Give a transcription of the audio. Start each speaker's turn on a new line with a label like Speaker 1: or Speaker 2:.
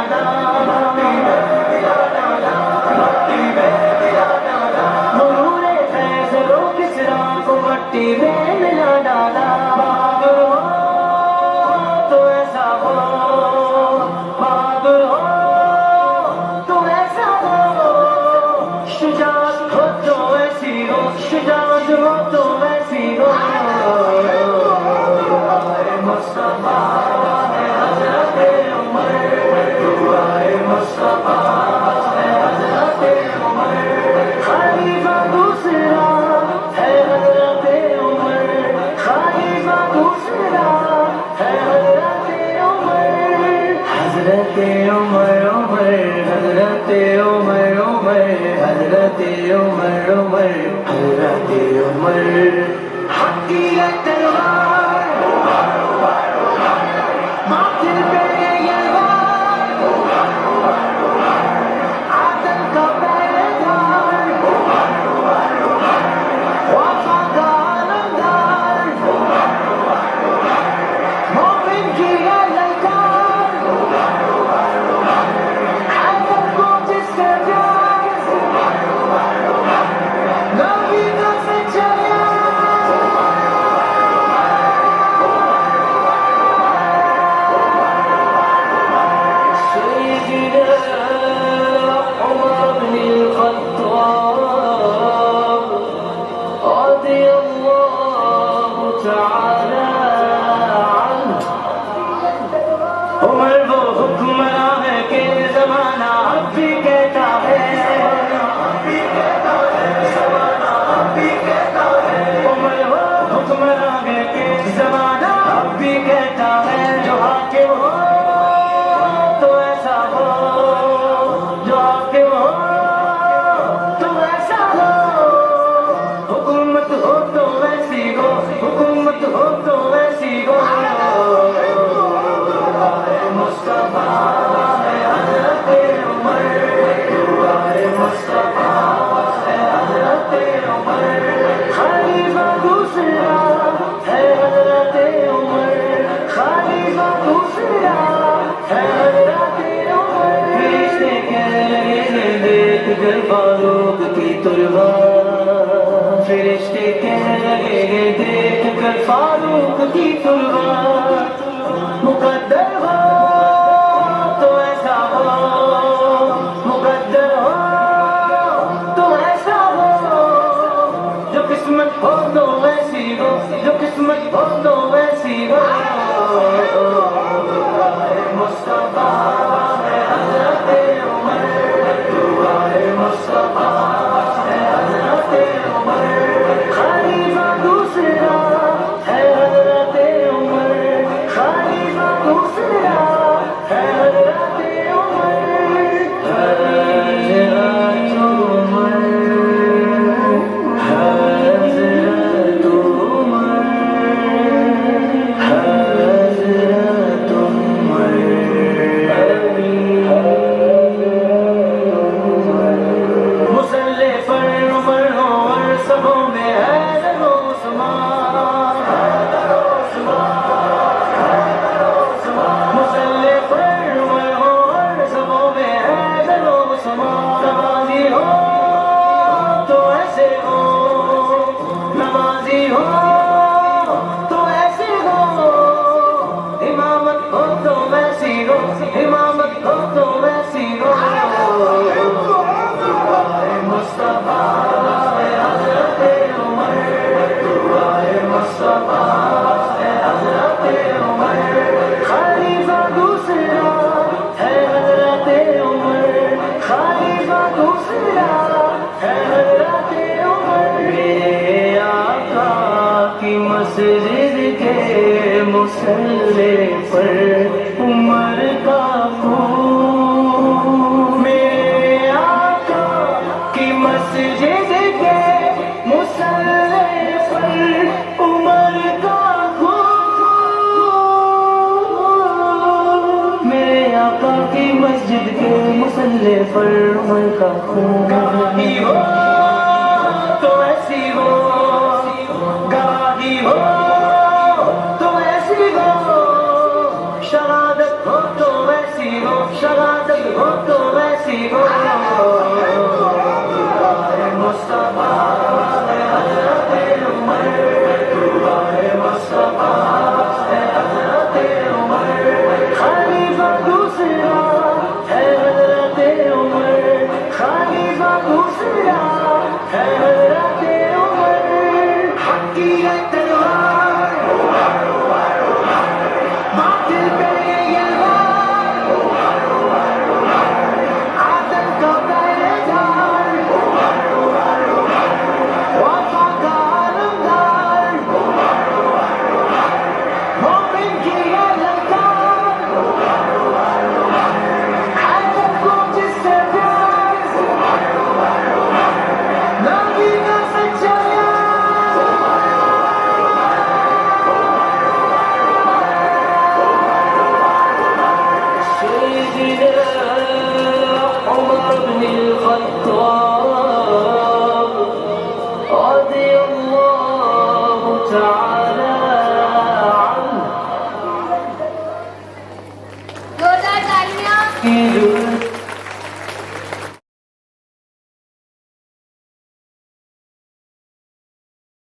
Speaker 1: डाला, मुनूरे फैज़लो किसरा को मट्टी में मिला डाला। बहादुर हो तो ऐसा हो, बहादुर हो तो ऐसा हो, शुजाअत हो तो ऐसी हो, शुजाअत हो तो ऐसी हो। मुस्तफा है हज़रत उमर, दुआए मुस्तफा है हज़रत उमर, खलीफा दूसरा है हज़रत उमर, खलीफा दूसरा है हज़रत उमर, हज़रत उमर उमर, हज़रत उमर उमर, हज़रत उमर उमर, हज़रत उमर। हक़ की ये तलवार बातिल पे ये वार, आदम का पहरेदार, वफ़ा का आलमदार, मोमिन की ये ललकार, हैदर को जिससे प्यार, नबी का सच्चा उमर वो हुक्मरान है कि ज़माना अब भी कहता है, ज़माना अब भी कहता है। उमर वो हुक्मरान है कि ज़माना अब भी कहता है, जो हाकिम हो तो ऐसा हो, जो हाकिम हो तो ऐसा हो, हुकूमत हो तो वैसी हो, हुकूमत हो तो वैसी हो। मुस्तफा है हज़रत उमर, दुआए मुस्तफा है हज़रत उमर, खलीफा दूसरा है हज़रत उमर, खलीफा दूसरा है हज़रत उमर। फरिश्ते कहने लगे देख कर फारूक की तलवार, फरिश्ते कहने लगे देख कर फारूक की तलवार, मुकद्दर हो तो ऐसा हो, मुकद्दर हो तो ऐसा हो, जो किस्मत हो तो वैसी हो, जो किस्मत हो तो वैसी हो। मुस्तफा है हज़रत उमर, दुआए मुस्तफा है हज़रत उमर, खलीफा दूसरा है हज़रत उमर, खलीफा दूसरा है हज़रत उमर, हज़रत उमर, हज़रत उमर, हज़रत उमर। मुसल्ले पर उमर हो और सबों में हैदर उस्मान, मुसल्ले पर उमर हो और सबों में हैदर उस्मान। नमाज़ी हो तो ऐसे हो, नमाज़ी हो तो ऐसे हो, इमामत हो तो वैसी हो, इमामत हो तो वैसी हो। मुस्तफा है हज़रत उमर, दुआए मुस्तफा है हज़रत उमर, खलीफा दूसरा है हज़रत उमर, खलीफा दूसरा है हज़रत उमर। मेरे आका की मस्जिद के मुसल्ले पर उमर का खून, मेरे आका की मस्जिद के मुसल्ले पर उमर का खून, मेरे आका की मस्जिद के मुसल्ले पर उमर का खून। गवाही हो तो ऐसी हो, गवाही हो तो ऐसी हो, शहादत हो तो वैसी हो, शहादत हो तो वैसी हो मुस्तफा है हज़रते उमर मुस्तफा है हज़रते उमर खलीफा दूसरा है हज़रते उमर खलीफा दूसरा है हज़रते उमर हक की है तलवार बातिल पे ये आदम का पहरेदार वफा का आलमदार मोमिन की ये ललकार आदम को जिससे प्यार नबी का सच्चा عمر بن الخطاب رضي الله تعالى عنه
Speaker 2: जोरदार तालियां
Speaker 1: की